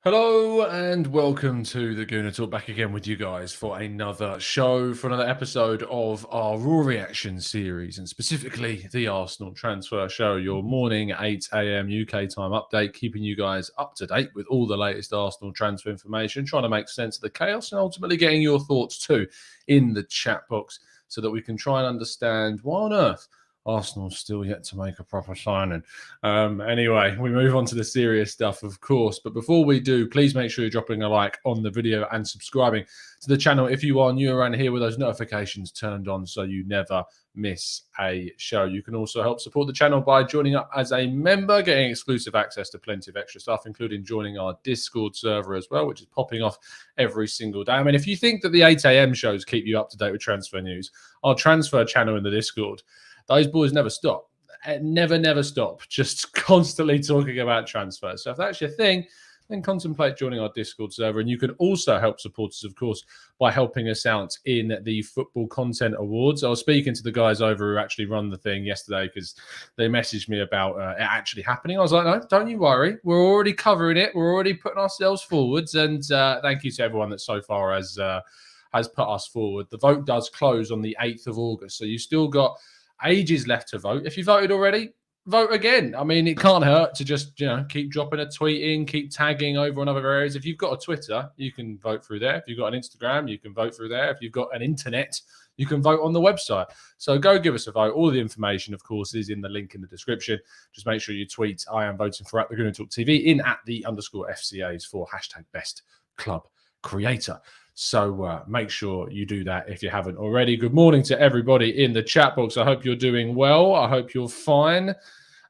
Hello and welcome to the Gooner Talk, back again with you guys for another show, for another episode of our Raw Reaction series, and specifically the Arsenal transfer show, your morning 8 a.m. UK time update, keeping you guys up to date with all the latest Arsenal transfer information, trying to make sense of the chaos and ultimately getting your thoughts too in the chat box so that we can try and understand why on earth Arsenal's still yet to make a proper signing. Anyway, we move on to the serious stuff, of course. But before we do, please make sure you're dropping a like on the video and subscribing to the channel if you are new around here, with those notifications turned on so you never miss a show. You can also help support the channel by joining up as a member, getting exclusive access to plenty of extra stuff, including joining our Discord server as well, which is popping off every single day. I mean, if you think that the 8 a.m. shows keep you up to date with transfer news, our transfer channel in the Discord, those boys never stop. Never stop. Just constantly talking about transfers. So if that's your thing, then contemplate joining our Discord server. And you can also help support us, of course, by helping us out in the Football Content Awards. I was speaking to the guys over who actually run the thing yesterday because they messaged me about it actually happening. I was like, no, don't you worry. We're already covering it. We're already putting ourselves forwards. And thank you to everyone that so far has put us forward. The vote does close on the 8th of August. So you still got ages left to vote. If you voted already, vote again. I mean, it can't hurt to just, keep dropping a tweet in, keep tagging over on other areas. If you've got a Twitter, you can vote through there. If you've got an Instagram, you can vote through there. If you've got an internet, you can vote on the website. So go give us a vote. All the information, of course, is in the link in the description. Just make sure you tweet, I am voting for @the Gooner Talk TV in @the_FCAs for #BestClubCreator. So make sure you do that if you haven't already. Good morning to everybody in the chat box. I hope you're doing well. I hope you're fine.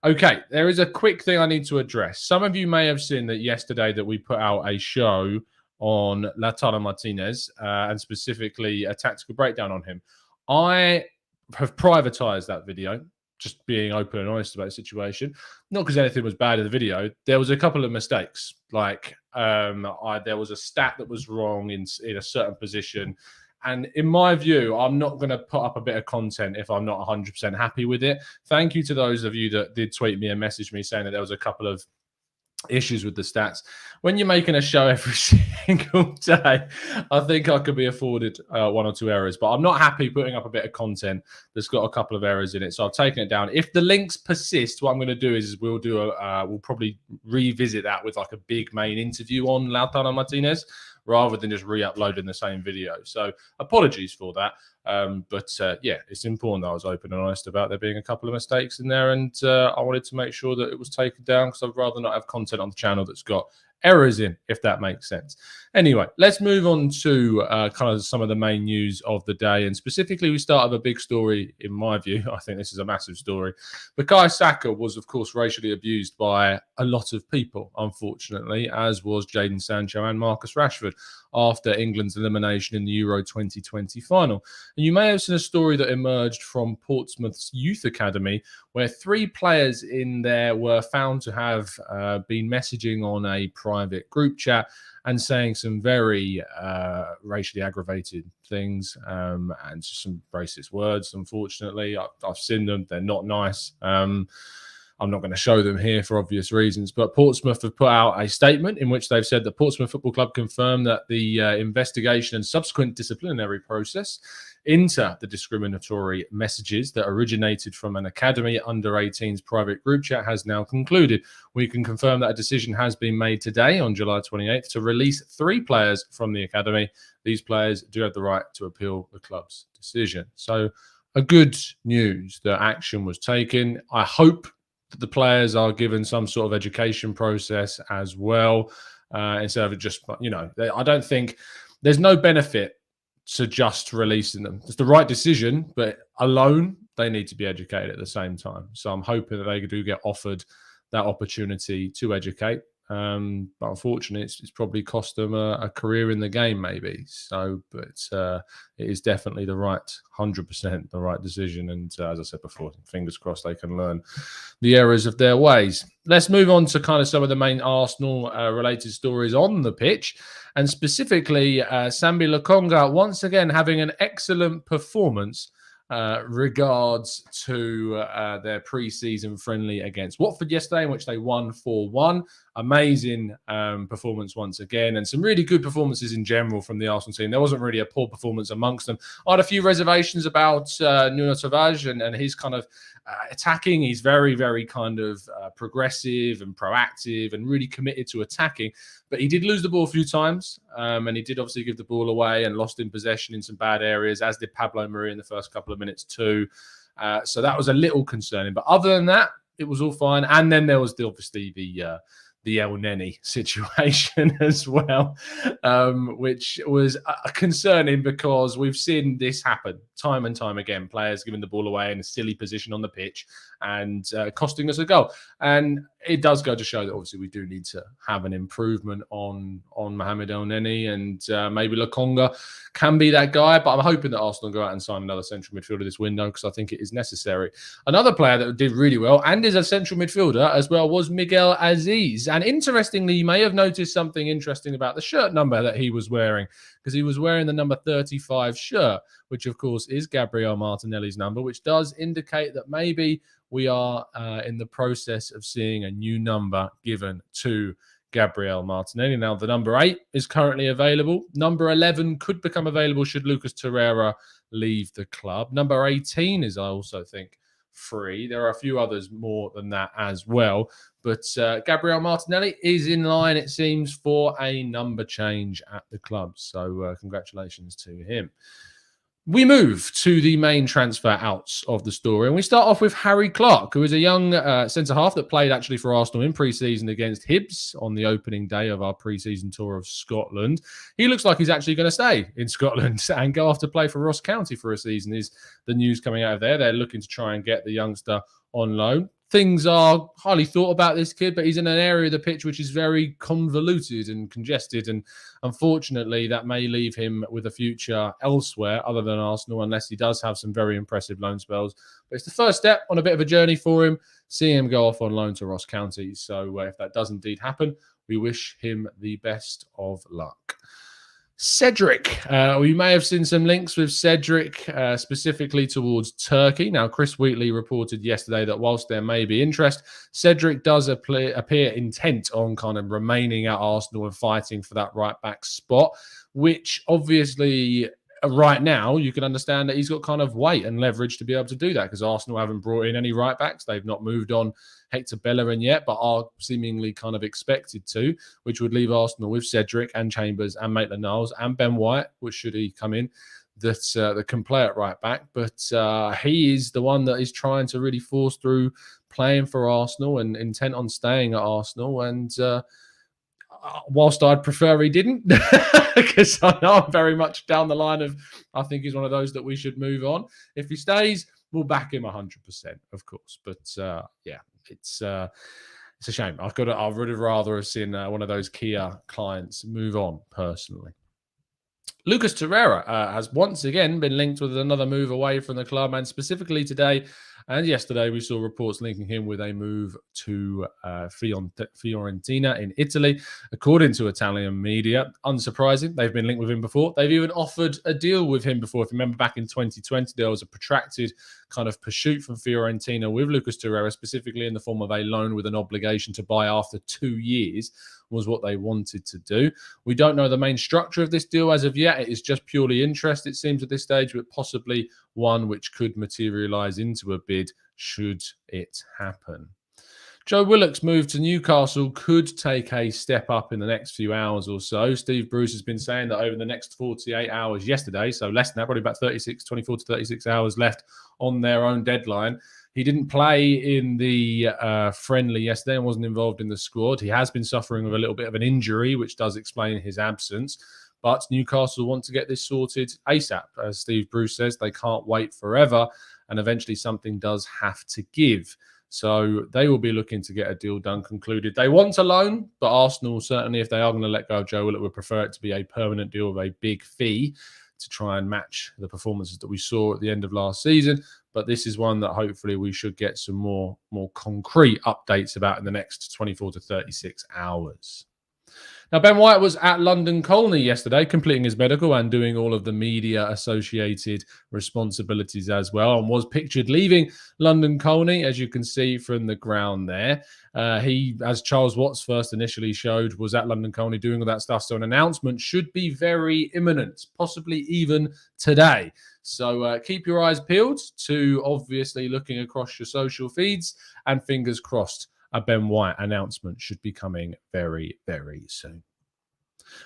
Okay, there is a quick thing I need to address. Some of you may have seen that yesterday that we put out a show on Lautaro Martinez and specifically a tactical breakdown on him. I have privatized that video, just being open and honest about the situation. Not because anything was bad in the video. There was a couple of mistakes. Like there was a stat that was wrong in a certain position. And in my view, I'm not going to put up a bit of content if I'm not 100% happy with it. Thank you to those of you that did tweet me and message me saying that there was a couple of issues with the stats. When you're making a show every single day, I think I could be afforded one or two errors, but I'm not happy putting up a bit of content that's got a couple of errors in it. So I've taken it down. If the links persist, what I'm going to do is we'll probably revisit that with like a big main interview on Lautaro Martinez, rather than just re-uploading the same video. So apologies for that. Yeah, it's important that I was open and honest about there being a couple of mistakes in there. And I wanted to make sure that it was taken down because I'd rather not have content on the channel that's got errors in, if that makes sense. Anyway, let's move on to kind of some of the main news of the day. And specifically, we start with a big story, in my view. I think this is a massive story. Bukayo Saka was, of course, racially abused by a lot of people, unfortunately, as was Jadon Sancho and Marcus Rashford after England's elimination in the Euro 2020 final. And you may have seen a story that emerged from Portsmouth's Youth Academy, where 3 players in there were found to have been messaging on a private group chat and saying some very racially aggravated things and some racist words, unfortunately. I've seen them. They're not nice. I'm not going to show them here for obvious reasons, but Portsmouth have put out a statement in which they've said that Portsmouth Football Club confirmed that the investigation and subsequent disciplinary process into the discriminatory messages that originated from an academy under 18's private group chat has now concluded. We can confirm that a decision has been made today on July 28th to release 3 players from the academy. These players do have the right to appeal the club's decision. So a good news that action was taken. I hope that the players are given some sort of education process as well, instead of just, I don't think there's no benefit to just releasing them. It's the right decision, but alone, they need to be educated at the same time. So I'm hoping that they do get offered that opportunity to educate. But unfortunately, it's probably cost them a career in the game, maybe. So, but it is definitely the right, 100% the right decision. And as I said before, fingers crossed they can learn the errors of their ways. Let's move on to kind of some of the main Arsenal-related stories on the pitch. And specifically, Sambi Lokonga once again having an excellent performance regards to their pre-season friendly against Watford yesterday, in which they won 4-1. Amazing performance once again, and some really good performances in general from the Arsenal team. There wasn't really a poor performance amongst them. I had a few reservations about Nuno Tavares and his kind of attacking. He's very, very kind of progressive and proactive and really committed to attacking. But he did lose the ball a few times, and he did obviously give the ball away and lost in possession in some bad areas, as did Pablo Maria in the first couple of minutes too. So that was a little concerning. But other than that, it was all fine. And then there was obviously the El Neni situation as well, which was concerning because we've seen this happen time and time again. Players giving the ball away in a silly position on the pitch and costing us a goal. And it does go to show that obviously we do need to have an improvement on Mohamed El Neni, and maybe Lokonga can be that guy. But I'm hoping that Arsenal go out and sign another central midfielder this window because I think it is necessary. Another player that did really well and is a central midfielder as well was Miguel Azeez. And interestingly, you may have noticed something interesting about the shirt number that he was wearing, because he was wearing the number 35 shirt, which of course is Gabriel Martinelli's number, which does indicate that maybe we are in the process of seeing a new number given to Gabriel Martinelli. Now, the number 8 is currently available. Number 11 could become available should Lucas Torreira leave the club. Number 18 is, I also think, free. There are a few others more than that as well. But Gabriel Martinelli is in line, it seems, for a number change at the club. So congratulations to him. We move to the main transfer outs of the story, and we start off with Harry Clarke, who is a young centre-half that played actually for Arsenal in pre-season against Hibs on the opening day of our pre-season tour of Scotland. He looks like he's actually going to stay in Scotland and go off to play for Ross County for a season, is the news coming out of there. They're looking to try and get the youngster on loan. Things are highly thought about this kid, but he's in an area of the pitch which is very convoluted and congested, and unfortunately that may leave him with a future elsewhere other than Arsenal, unless he does have some very impressive loan spells. But it's the first step on a bit of a journey for him, seeing him go off on loan to Ross County. So if that does indeed happen, we wish him the best of luck. Cedric. We may have seen some links with Cedric, specifically towards Turkey. Now, Chris Wheatley reported yesterday that whilst there may be interest, Cedric does appear intent on kind of remaining at Arsenal and fighting for that right-back spot, which obviously right now you can understand that he's got kind of weight and leverage to be able to do that, because Arsenal haven't brought in any right-backs. They've not moved on Hector Bellerin yet, but are seemingly kind of expected to, which would leave Arsenal with Cedric and Chambers and Maitland-Niles and Ben White, which should he come in, that can play at right back. But he is the one that is trying to really force through playing for Arsenal and intent on staying at Arsenal. And whilst I'd prefer he didn't, because I know I'm very much down the line of, I think he's one of those that we should move on. If he stays, we'll back him 100%, of course. But yeah, it's a shame. I would have rather have seen one of those Kia clients move on personally. Lucas Torreira has once again been linked with another move away from the club, and specifically today and yesterday we saw reports linking him with a move to Fiorentina in Italy. According to Italian media, unsurprising, they've been linked with him before. They've even offered a deal with him before. If you remember back in 2020, there was a protracted kind of pursuit from Fiorentina with Lucas Torreira, specifically in the form of a loan with an obligation to buy after 2 years, was what they wanted to do. We don't know the main structure of this deal as of yet. It is just purely interest, it seems, at this stage, but possibly one which could materialise into a bid should it happen. Joe Willock's move to Newcastle could take a step up in the next few hours or so. Steve Bruce has been saying that over the next 48 hours yesterday, so less than that, probably about 24 to 36 hours left on their own deadline. He didn't play in the friendly yesterday and wasn't involved in the squad. He has been suffering with a little bit of an injury, which does explain his absence. But Newcastle want to get this sorted ASAP. As Steve Bruce says, they can't wait forever, and eventually something does have to give. So they will be looking to get a deal done, concluded. They want a loan, but Arsenal, certainly if they are going to let go of Joe Willock, would prefer it to be a permanent deal with a big fee to try and match the performances that we saw at the end of last season. But this is one that hopefully we should get some more concrete updates about in the next 24 to 36 hours. Now, Ben White was at London Colney yesterday, completing his medical and doing all of the media-associated responsibilities as well, and was pictured leaving London Colney, as you can see from the ground there. He, as Charles Watts first initially showed, was at London Colney doing all that stuff, so an announcement should be very imminent, possibly even today. So keep your eyes peeled to obviously looking across your social feeds, and fingers crossed a Ben White announcement should be coming very, very soon.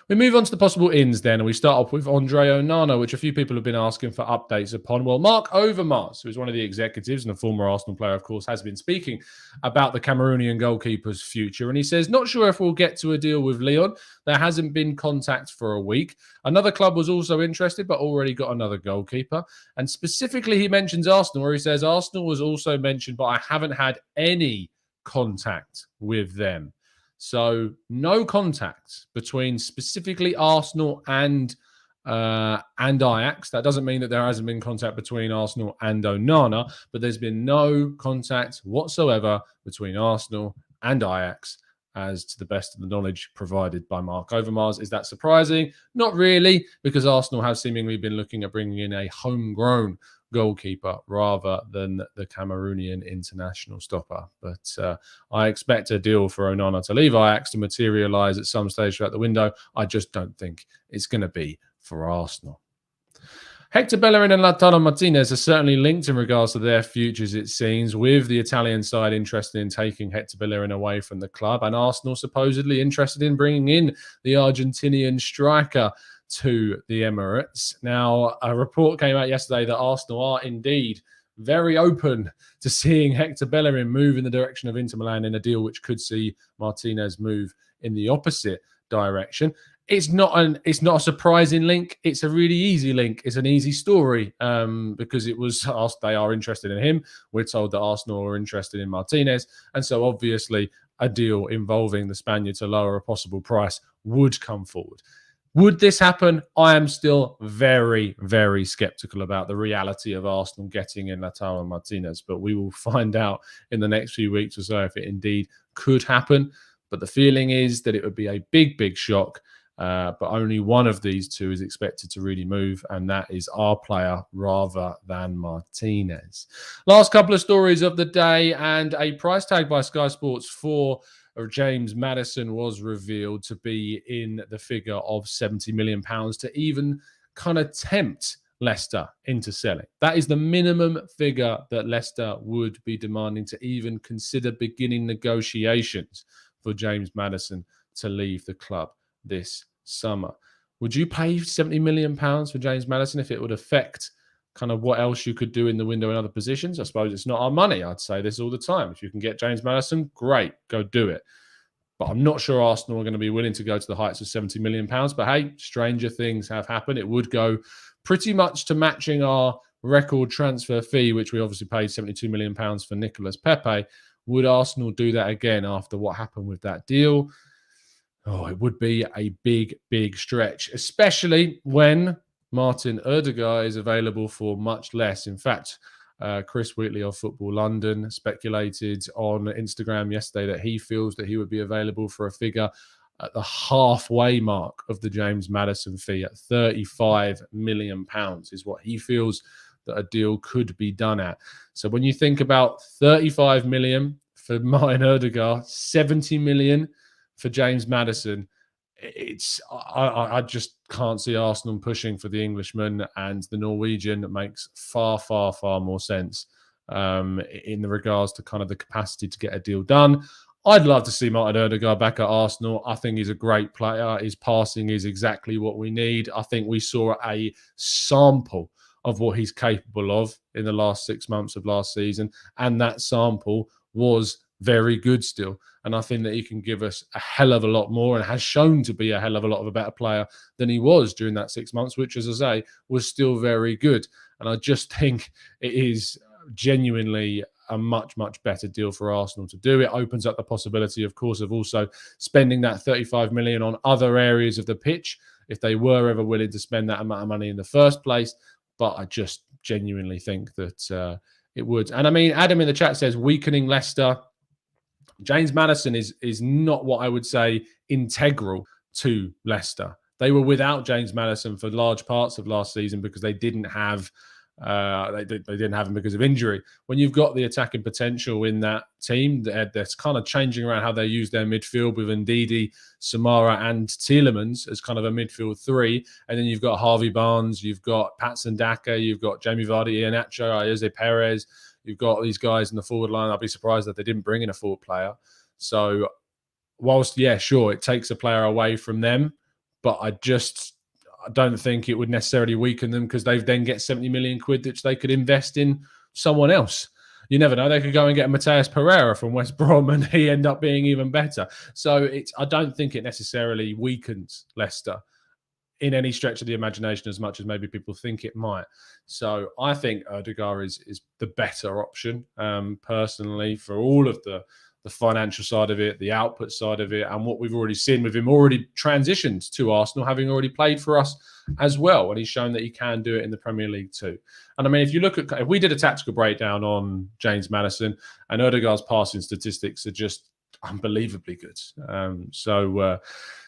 We move on to the possible ins then, and we start off with Andre Onana, which a few people have been asking for updates upon. Well, Mark Overmars, who is one of the executives and a former Arsenal player, of course, has been speaking about the Cameroonian goalkeeper's future. And he says, not sure if we'll get to a deal with Lyon. There hasn't been contact for a week. Another club was also interested, but already got another goalkeeper. And specifically, he mentions Arsenal, where he says, Arsenal was also mentioned, but I haven't had any contact with them. So no contact between specifically Arsenal and Ajax. That doesn't mean that there hasn't been contact between Arsenal and Onana, but there's been no contact whatsoever between Arsenal and Ajax, as to the best of the knowledge provided by Mark Overmars. Is that surprising? Not really, because Arsenal have seemingly been looking at bringing in a homegrown goalkeeper rather than the Cameroonian international stopper. But I expect a deal for Onana to leave Ajax to materialise at some stage throughout the window. I just don't think it's going to be for Arsenal. Hector Bellerin and Lautaro Martinez are certainly linked in regards to their futures, it seems, with the Italian side interested in taking Hector Bellerin away from the club, and Arsenal supposedly interested in bringing in the Argentinian striker to the Emirates. Now, a report came out yesterday that Arsenal are indeed very open to seeing Hector Bellerin move in the direction of Inter Milan in a deal which could see Martinez move in the opposite direction. It's not a surprising link. It's a really easy link. It's an easy story because it was asked, they are interested in him. We're told that Arsenal are interested in Martinez. And so obviously a deal involving the Spaniard to lower a possible price would come forward. Would this happen? I am still very, very skeptical about the reality of Arsenal getting in Lautaro Martinez, but we will find out in the next few weeks or so if it indeed could happen. But the feeling is that it would be a big, big shock. But only one of these two is expected to really move, and that is our player rather than Martinez. Last couple of stories of the day, and a price tag by Sky Sports for James Maddison was revealed to be in the figure of £70 million to even kind of tempt Leicester into selling. That is the minimum figure that Leicester would be demanding to even consider beginning negotiations for James Maddison to leave the club this summer. Would you pay £70 million for James Maddison if it would affect kind of what else you could do in the window in other positions? I suppose it's not our money. I'd say this all the time. If you can get James Maddison, great, go do it. But I'm not sure Arsenal are going to be willing to go to the heights of £70 million. But hey, stranger things have happened. It would go pretty much to matching our record transfer fee, which we obviously paid £72 million for Nicolas Pepe. Would Arsenal do that again after what happened with that deal? Oh, it would be a big, big stretch, especially when Martin Odegaard is available for much less. In fact, Chris Wheatley of Football London speculated on Instagram yesterday that he feels that he would be available for a figure at the halfway mark of the James Maddison fee at £35 million is what he feels that a deal could be done at. So when you think about 35 million for Martin Odegaard, 70 million for James Maddison, I just can't see Arsenal pushing for the Englishman, and the Norwegian makes far, far, far more sense in the regards to kind of the capacity to get a deal done. I'd love to see Martin Odegaard back at Arsenal. I think he's a great player. His passing is exactly what we need. I think we saw a sample of what he's capable of in the last 6 months of last season, and that sample was very good still. And I think that he can give us a hell of a lot more and has shown to be a hell of a lot of a better player than he was during that 6 months, which, as I say, was still very good. And I just think it is genuinely a much, much better deal for Arsenal to do. It opens up the possibility, of course, of also spending that 35 million on other areas of the pitch if they were ever willing to spend that amount of money in the first place. But I just genuinely think that it would. And I mean, Adam in the chat says weakening Leicester. James Maddison is not what I would say integral to Leicester. They were without James Maddison for large parts of last season because they didn't have they didn't have him because of injury. When you've got the attacking potential in that team, that's kind of changing around how they use their midfield with Ndidi, Samara, and Tielemans as kind of a midfield three. And then you've got Harvey Barnes, you've got Patson Daka, you've got Jamie Vardy, Iheanacho, Jose Perez. You've got these guys in the forward line. I'll be surprised that they didn't bring in a forward player. So whilst, yeah, sure, it takes a player away from them, but I don't think it would necessarily weaken them because they then get 70 million quid which they could invest in someone else. You never know. They could go and get Mateus Pereira from West Brom and he end up being even better. So I don't think it necessarily weakens Leicester in any stretch of the imagination as much as maybe people think it might. So I think Odegaard is the better option, personally, for all of the financial side of it, the output side of it, and what we've already seen with him already transitioned to Arsenal, having already played for us as well. And he's shown that he can do it in the Premier League too. And I mean, if we did a tactical breakdown on James Maddison, and Odegaard's passing statistics are just unbelievably good. So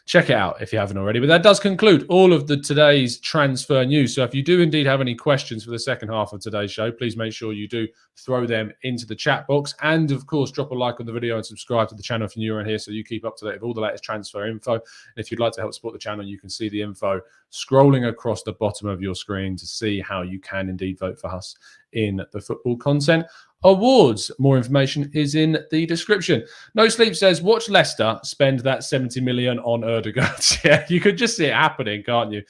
check it out if you haven't already. But that does conclude all of today's transfer news. So if you do indeed have any questions for the second half of today's show, please make sure you do throw them into the chat box. And of course, drop a like on the video and subscribe to the channel if you're new around here so you keep up to date with all the latest transfer info. And if you'd like to help support the channel, you can see the info scrolling across the bottom of your screen to see how you can indeed vote for us in the Football Content Awards. More information is in the description. No Sleep says, watch Leicester spend that 70 million on Odegaard. Yeah, you could just see it happening, can't you?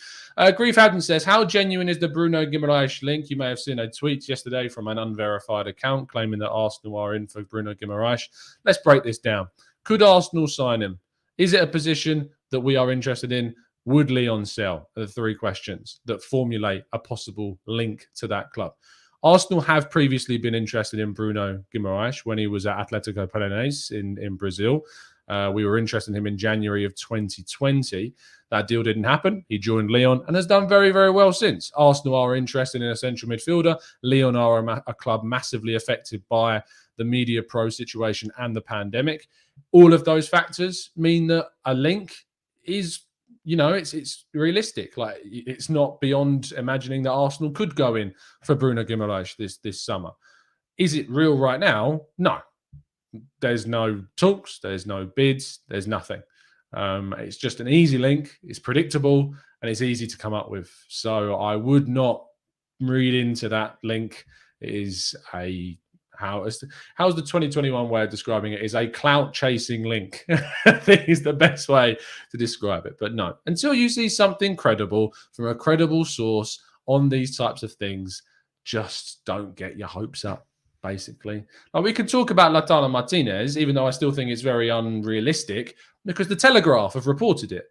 Grief Haddon says, how genuine is the Bruno Guimaraes link? You may have seen a tweet yesterday from an unverified account claiming that Arsenal are in for Bruno Guimaraes. Let's break this down. Could Arsenal sign him? Is it a position that we are interested in? Would Leon sell? Are the three questions that formulate a possible link to that club. Arsenal have previously been interested in Bruno Guimaraes when he was at Atletico Paranaense in Brazil. We were interested in him in January of 2020. That deal didn't happen. He joined Lyon and has done very, very well since. Arsenal are interested in a central midfielder. Lyon are a club massively affected by the media pro situation and the pandemic. All of those factors mean that a link is, you know, it's realistic. Like, it's not beyond imagining that Arsenal could go in for Bruno Guimaraes this summer. Is it real right now? No. There's no talks, there's no bids, there's nothing. It's just an easy link, it's predictable, and it's easy to come up with. So I would not read into that link. It is how's the 2021 way of describing it? Is a clout-chasing link. I think is the best way to describe it. But no, until you see something credible from a credible source on these types of things, just don't get your hopes up, basically. Now, we can talk about Lautaro Martinez, even though I still think it's very unrealistic, because the Telegraph have reported it.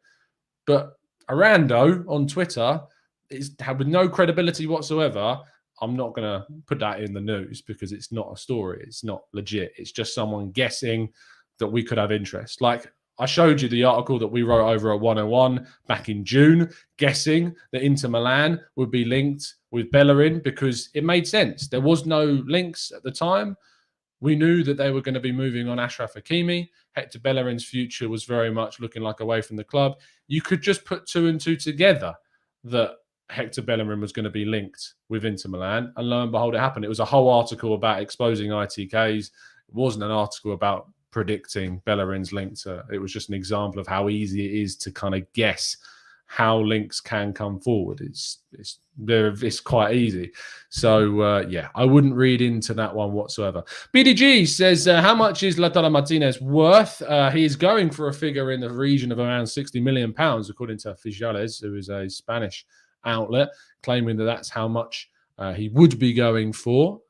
But Arando on Twitter is with no credibility whatsoever. I'm not going to put that in the news because it's not a story. It's not legit. It's just someone guessing that we could have interest. Like, I showed you the article that we wrote over at 101 back in June, guessing that Inter Milan would be linked with Bellerin because it made sense. There was no links at the time. We knew that they were going to be moving on Achraf Hakimi. Hector Bellerin's future was very much looking like away from the club. You could just put two and two together that Hector Bellerin was going to be linked with Inter Milan. And lo and behold, it happened. It was a whole article about exposing ITKs. It wasn't an article about predicting Bellerin's link to. It was just an example of how easy it is to kind of guess how links can come forward. It's quite easy. So, yeah, I wouldn't read into that one whatsoever. BDG says, how much is Lautaro Martinez worth? He is going for a figure in the region of around £60 million, according to Fijales, who is a Spanish outlet, claiming that that's how much he would be going for.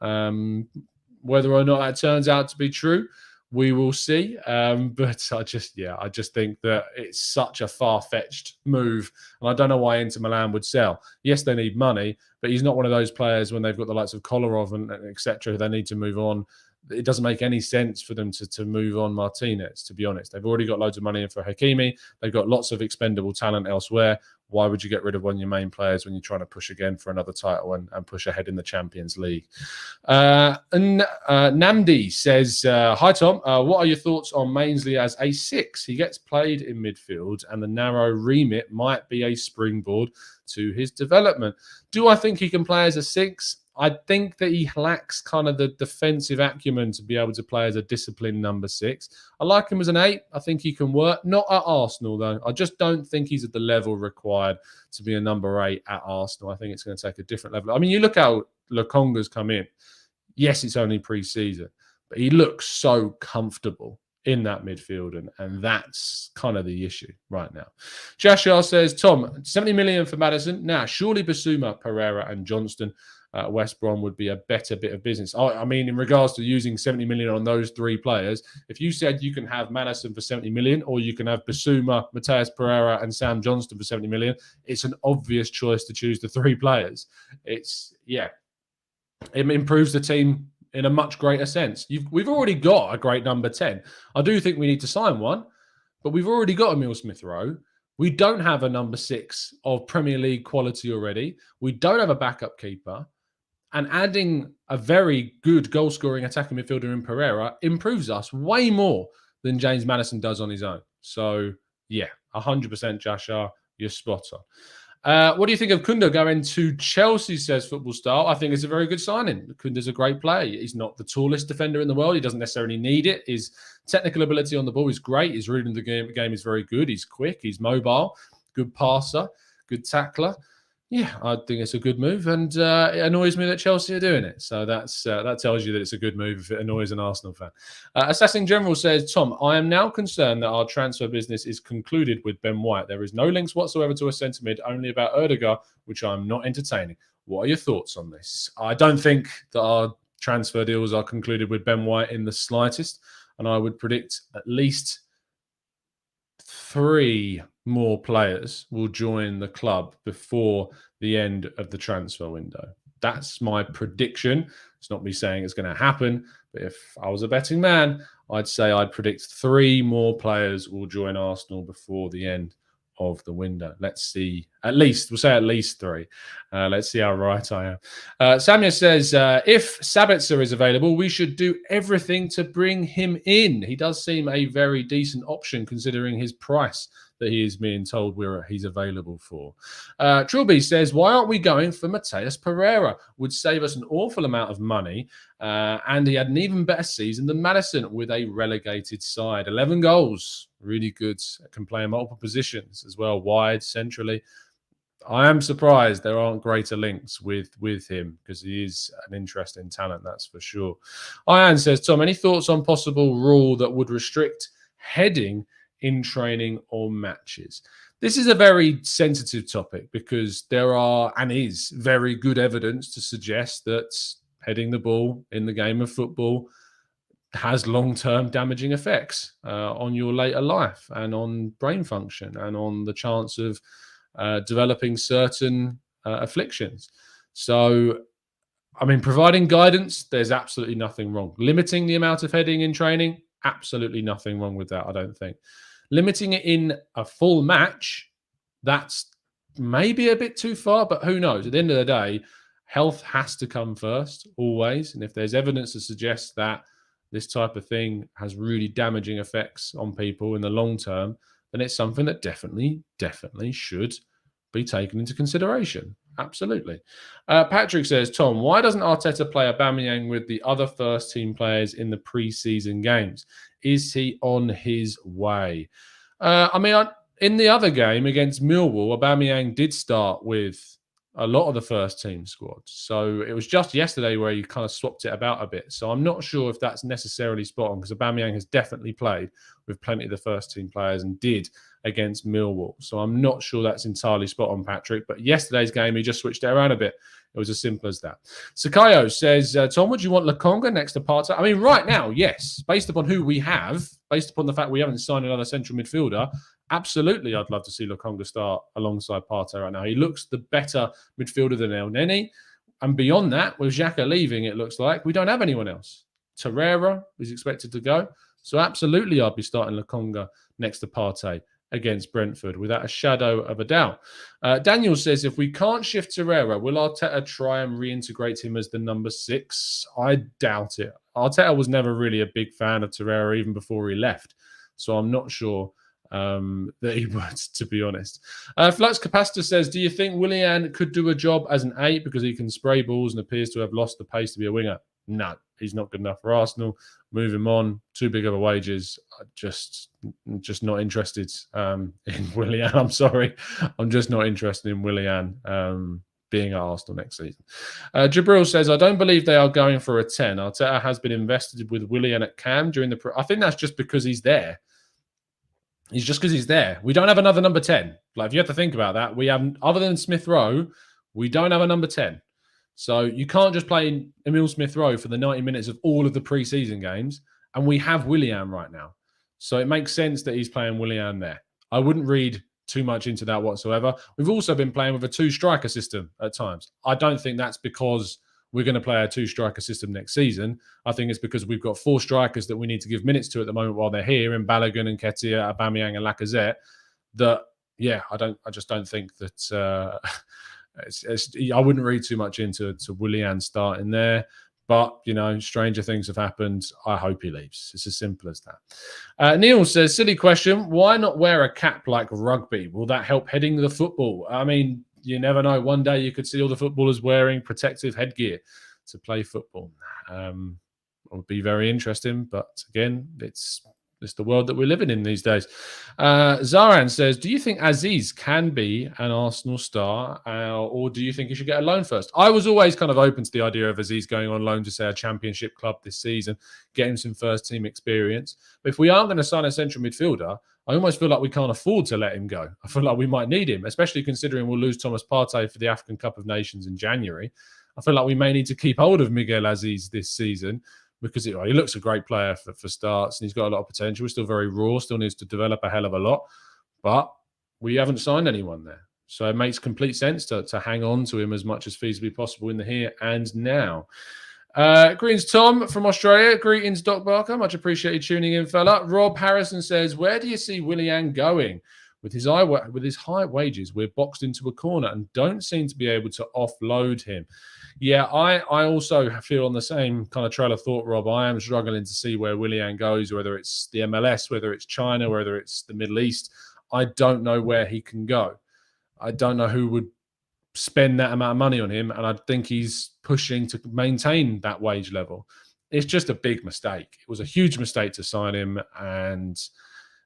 Whether or not that turns out to be true, we will see. But I just think that it's such a far-fetched move. And I don't know why Inter Milan would sell. Yes, they need money, but he's not one of those players when they've got the likes of Kolarov and et cetera, they need to move on, it doesn't make any sense for them to move on Martinez, to be honest. They've already got loads of money in for Hakimi. They've got lots of expendable talent elsewhere. Why would you get rid of one of your main players when you're trying to push again for another title and push ahead in the Champions League? Namdi says, hi, Tom. What are your thoughts on Mainsley as a 6? He gets played in midfield and the narrow remit might be a springboard to his development. Do I think he can play as a 6? I think that he lacks kind of the defensive acumen to be able to play as a disciplined number 6. I like him as an 8. I think he can work. Not at Arsenal, though. I just don't think he's at the level required to be a number 8 at Arsenal. I think it's going to take a different level. I mean, you look how Lokonga's come in. Yes, it's only pre-season, but he looks so comfortable in that midfield, and that's kind of the issue right now. Jashar says, Tom, 70 million for Maddison. Now, surely Basuma, Torreira and Johnston West Brom would be a better bit of business. I mean, in regards to using 70 million on those 3 players, if you said you can have Maddison for 70 million or you can have Basuma, Matheus Pereira and Sam Johnston for 70 million, it's an obvious choice to choose the 3 players. It improves the team in a much greater sense. We've already got a great number 10. I do think we need to sign one, but we've already got Emile Smith-Rowe. We don't have a number 6 of Premier League quality already. We don't have a backup keeper. And adding a very good goal-scoring attacking midfielder in Pereira improves us way more than James Maddison does on his own. So, yeah, 100% Jashar, you're spot on. What do you think of Kunda going to Chelsea, says Football Star? I think it's a very good signing. Kunda's a great player. He's not the tallest defender in the world. He doesn't necessarily need it. His technical ability on the ball is great. His reading the game is very good. He's quick. He's mobile. Good passer. Good tackler. Yeah, I think it's a good move, and it annoys me that Chelsea are doing it. So that tells you that it's a good move if it annoys an Arsenal fan. Assassin General says, Tom, I am now concerned that our transfer business is concluded with Ben White. There is no links whatsoever to a centre mid, only about Odegaard, which I'm not entertaining. What are your thoughts on this? I don't think that our transfer deals are concluded with Ben White in the slightest, and I would predict at least 3 more players will join the club before the end of the transfer window. That's my prediction. It's not me saying it's going to happen, but if I was a betting man, I'd say I'd predict 3 more players will join Arsenal before the end of the window. Let's see. We'll say at least 3. Let's see how right I am. Samia says, if Sabitzer is available, we should do everything to bring him in. He does seem a very decent option considering his price that he is being told he's available for. Trilby says, why aren't we going for Matheus Pereira? Would save us an awful amount of money, and he had an even better season than Maddison with a relegated side. 11 goals, really good. Can play in multiple positions as well, wide, centrally. I am surprised there aren't greater links with him because he is an interesting talent, that's for sure. Ian says, Tom, any thoughts on possible rule that would restrict heading in training or matches? This is a very sensitive topic because there are and is very good evidence to suggest that heading the ball in the game of football has long-term damaging effects on your later life and on brain function and on the chance of developing certain afflictions. So, I mean, providing guidance, there's absolutely nothing wrong. Limiting the amount of heading in training, absolutely nothing wrong with that, I don't think. Limiting it in a full match, that's maybe a bit too far, but who knows? At the end of the day, health has to come first, always. And if there's evidence to suggest that this type of thing has really damaging effects on people in the long term, then it's something that definitely should be taken into consideration. Absolutely. Patrick says, Tom, why doesn't Arteta play Aubameyang with the other first-team players in the pre-season games? Is he on his way? In the other game against Millwall, Aubameyang did start with a lot of the first-team squad. So it was just yesterday where he kind of swapped it about a bit. So I'm not sure if that's necessarily spot on because Aubameyang has definitely played with plenty of the first-team players and did against Millwall. So I'm not sure that's entirely spot on, Patrick. But yesterday's game, he just switched it around a bit. It was as simple as that. Sakayo says, Tom, would you want Lokonga next to Partey? I mean, right now, yes. Based upon who we have, based upon the fact we haven't signed another central midfielder, absolutely I'd love to see Lokonga start alongside Partey right now. He looks the better midfielder than El Neni. And beyond that, with Xhaka leaving, it looks like we don't have anyone else Torreira is expected to go. So absolutely, I'd be starting Lokonga next to Partey against Brentford without a shadow of a doubt. Daniel says, if we can't shift Torreira, will Arteta try and reintegrate him as the number 6? I doubt it. Arteta was never really a big fan of Torreira even before he left. So I'm not sure that he would, to be honest. Flux Capacitor says, do you think Willian could do a job as an 8 because he can spray balls and appears to have lost the pace to be a winger? No, he's not good enough for Arsenal. Move him on. Too big of a wages. Just not interested in Willian. I'm sorry. I'm just not interested in Willian being at Arsenal next season. Jabril says, I don't believe they are going for a 10. Arteta has been invested with Willian at Cam during the... I think that's just because he's there. It's just because he's there. We don't have another number 10. Like, if you have to think about that, we have, other than Smith Rowe, we don't have a number 10. So you can't just play Emile Smith Rowe for the 90 minutes of all of the pre-season games, and we have Willian right now. So it makes sense that he's playing Willian there. I wouldn't read too much into that whatsoever. We've also been playing with a 2-striker system at times. I don't think that's because we're going to play a 2-striker system next season. I think it's because we've got 4 strikers that we need to give minutes to at the moment while they're here, in Balogun and Nketiah, Aubameyang and Lacazette. That, yeah, I just don't think that... I wouldn't read too much into Willian starting there, but stranger things have happened. I hope he leaves. It's as simple as that. Neil says, silly question, why not wear a cap like rugby? Will that help heading the football? I mean, you never know. One day you could see all the footballers wearing protective headgear to play football. It would be very interesting, but again, it's the world that we're living in these days. Zaran says, do you think Azeez can be an Arsenal star, or do you think he should get a loan first? I was always kind of open to the idea of Azeez going on loan to, say, a championship club this season, getting some first-team experience. But if we aren't going to sign a central midfielder, I almost feel like we can't afford to let him go. I feel like we might need him, especially considering we'll lose Thomas Partey for the African Cup of Nations in January. I feel like we may need to keep hold of Miguel Azeez this season, because he looks a great player for starts, and he's got a lot of potential. He's still very raw, still needs to develop a hell of a lot. But we haven't signed anyone there. So it makes complete sense to hang on to him as much as feasibly possible in the here and now. Greetings, Tom from Australia. Greetings, Doc Barker. Much appreciated tuning in, fella. Rob Harrison says, where do you see Willian going? With his high wages, we're boxed into a corner and don't seem to be able to offload him. Yeah, I also feel on the same kind of trail of thought, Rob. I am struggling to see where Willian goes, whether it's the MLS, whether it's China, whether it's the Middle East. I don't know where he can go. I don't know who would spend that amount of money on him, and I think he's pushing to maintain that wage level. It's just a big mistake. It was a huge mistake to sign him, and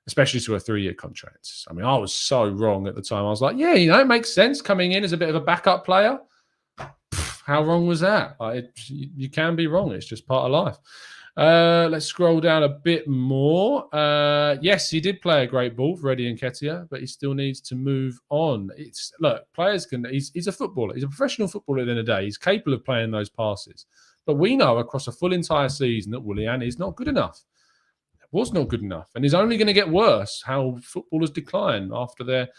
especially to a 3-year contract. I mean, I was so wrong at the time. I was like, yeah, it makes sense coming in as a bit of a backup player. How wrong was that? You can be wrong. It's just part of life. Let's scroll down a bit more. Yes, he did play a great ball for Eddie Nketiah, but he still needs to move on. Look, players can... He's a footballer. He's a professional footballer at the end of the day. He's capable of playing those passes. But we know across a full entire season that Willian is not good enough. Was not good enough, and is only going to get worse. How footballers decline after their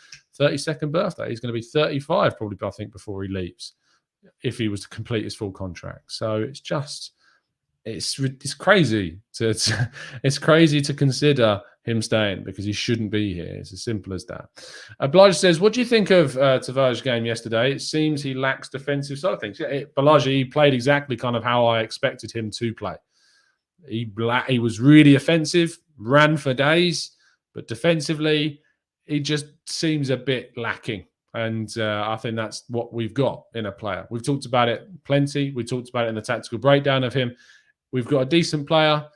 32nd birthday. He's going to be 35 probably, I think, before he leaves, if he was to complete his full contract. So it's crazy it's crazy to consider him staying, because he shouldn't be here. It's as simple as that. Blige says, what do you think of Tavares' game yesterday? It seems he lacks defensive side of things. Blige, he played exactly kind of how I expected him to play. He was really offensive, ran for days, but defensively, he just seems a bit lacking. And I think that's what we've got in a player. We've talked about it plenty. We talked about it in the tactical breakdown of him. We've got a decent player,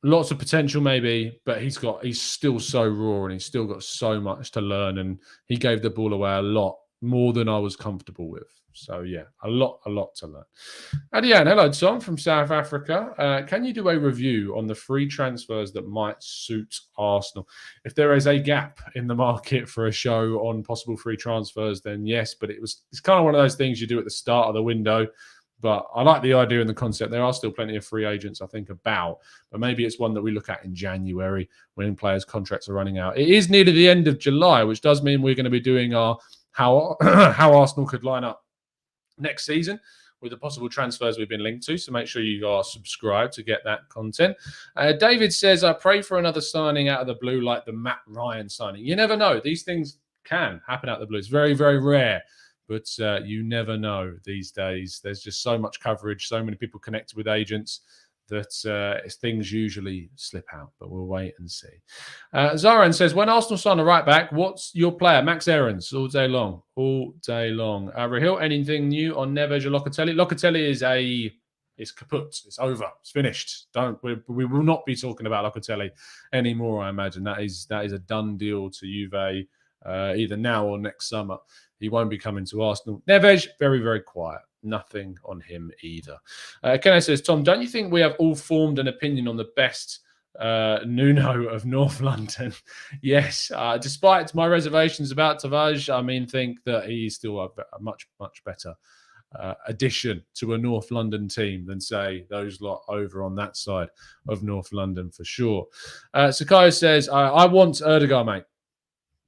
lots of potential maybe, but he's still so raw, and he's still got so much to learn. And he gave the ball away a lot more than I was comfortable with. So, yeah, a lot to learn. Adian, hello, Tom from South Africa. Can you do a review on the free transfers that might suit Arsenal? If there is a gap in the market for a show on possible free transfers, then yes, but it's kind of one of those things you do at the start of the window. But I like the idea and the concept. There are still plenty of free agents, I think, about. But maybe it's one that we look at in January when players' contracts are running out. It is nearly the end of July, which does mean we're going to be doing our how Arsenal could line up next season. with the possible transfers we've been linked to. So make sure you are subscribed to get that content. David says, I pray for another signing out of the blue like the Matt Ryan signing. You never know. These things can happen out of the blue. It's very, very rare. But you never know these days. There's just so much coverage, so many people connected with agents that things usually slip out. But we'll wait and see. Zaran says, when Arsenal sign a right back, what's your player? Max Aarons, all day long. All day long. Rahil, anything new on Neves or Locatelli? Locatelli is it's kaput. It's over. It's finished. We will not be talking about Locatelli anymore, I imagine. That is a done deal to Juve either now or next summer. He won't be coming to Arsenal. Neves, very, very quiet. Nothing on him either. Kenneth says, Tom, don't you think we have all formed an opinion on the best Nuno of North London? Yes. Despite my reservations about Tavares, think that he's still a much, much better addition to a North London team than, say, those lot over on that side of North London for sure. Sakayo says, I want Odegaard, mate.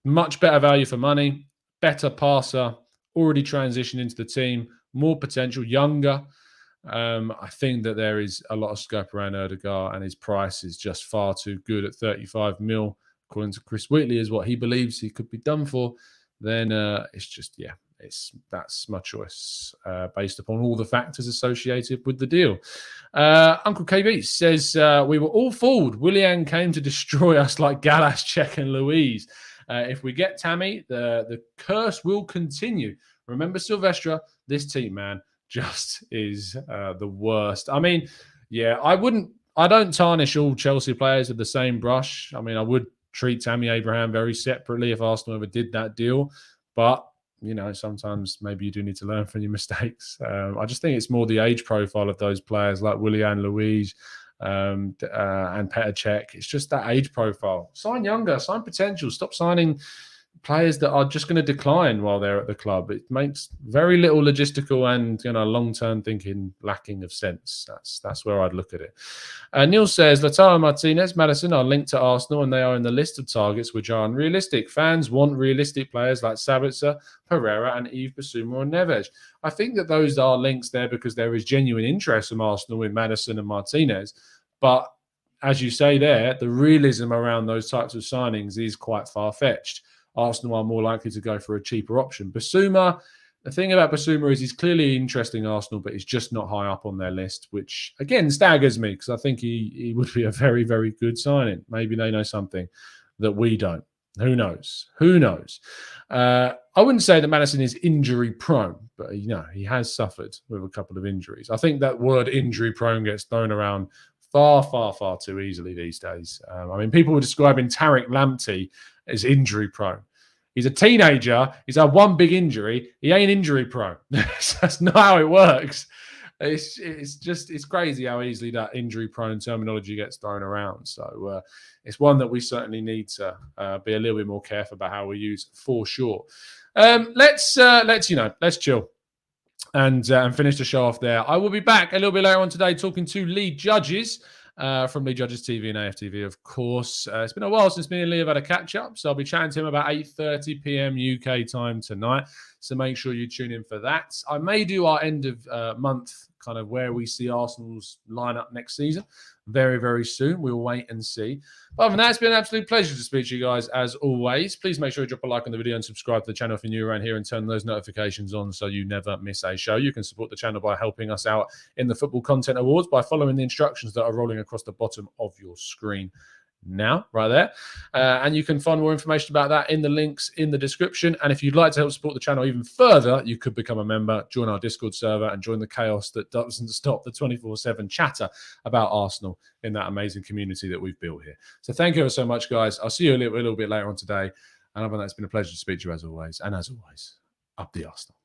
Much better value for money. Better passer, already transitioned into the team, more potential, younger. I think that there is a lot of scope around Odegaard, and his price is just far too good at 35 mil, according to Chris Wheatley, is what he believes he could be done for. Then it's just, that's my choice based upon all the factors associated with the deal. Uncle KB says, we were all fooled. Willian came to destroy us like Gallas, Czech and Louise. If we get Tammy, the curse will continue. Remember Silvestre, this team, man, just is the worst. I don't tarnish all Chelsea players with the same brush. I would treat Tammy Abraham very separately if Arsenal ever did that deal. But, sometimes maybe you do need to learn from your mistakes. I just think it's more the age profile of those players like Willian, Louise, and Petr Cech. It's just that age profile. Sign younger, sign potential. Stop signing players that are just going to decline while they're at the club. It makes very little logistical and long-term thinking lacking of sense. That's where I'd look at it. Neil says, Lautaro Martinez, Maddison are linked to Arsenal and they are in the list of targets which are unrealistic. Fans want realistic players like Sabitzer, Torreira and Yves Bissouma or Neves. I think that those are links there because there is genuine interest from Arsenal in Maddison and Martinez. But as you say there, the realism around those types of signings is quite far-fetched. Arsenal are more likely to go for a cheaper option. Bissouma, the thing about Bissouma is he's clearly interesting Arsenal, but he's just not high up on their list, which, again, staggers me because I think he would be a very, very good signing. Maybe they know something that we don't. Who knows? Who knows? I wouldn't say that Maddison is injury-prone, but, he has suffered with a couple of injuries. I think that word injury-prone gets thrown around far, far, far too easily these days. People were describing Tariq Lamptey as injury-prone. He's a teenager. He's had one big injury. He ain't injury-prone. That's not how it works. It's crazy how easily that injury-prone terminology gets thrown around. So it's one that we certainly need to be a little bit more careful about how we use for sure. Let's chill and finish the show off there. I will be back a little bit later on today talking to Lee Judges from Lee Judges TV and AFTV, of course. It's been a while since me and Lee have had a catch-up, so I'll be chatting to him about 8:30 p.m. UK time tonight, so make sure you tune in for that. I may do our end of month, kind of where we see Arsenal's lineup next season, very, very soon. We'll wait and see. But other than that, it's been an absolute pleasure to speak to you guys, as always. Please make sure you drop a like on the video and subscribe to the channel if you're new around here and turn those notifications on so you never miss a show. You can support the channel by helping us out in the Football Content Awards by following the instructions that are rolling across the bottom of your screen now, right there. And you can find more information about that in the links in the description. And if you'd like to help support the channel even further, you could become a member, join our Discord server, and join the chaos that doesn't stop the 24/7 chatter about Arsenal in that amazing community that we've built here. So thank you so much, guys. I'll see you a little bit later on today. And other than that, it's been a pleasure to speak to you as always. And as always, up the Arsenal.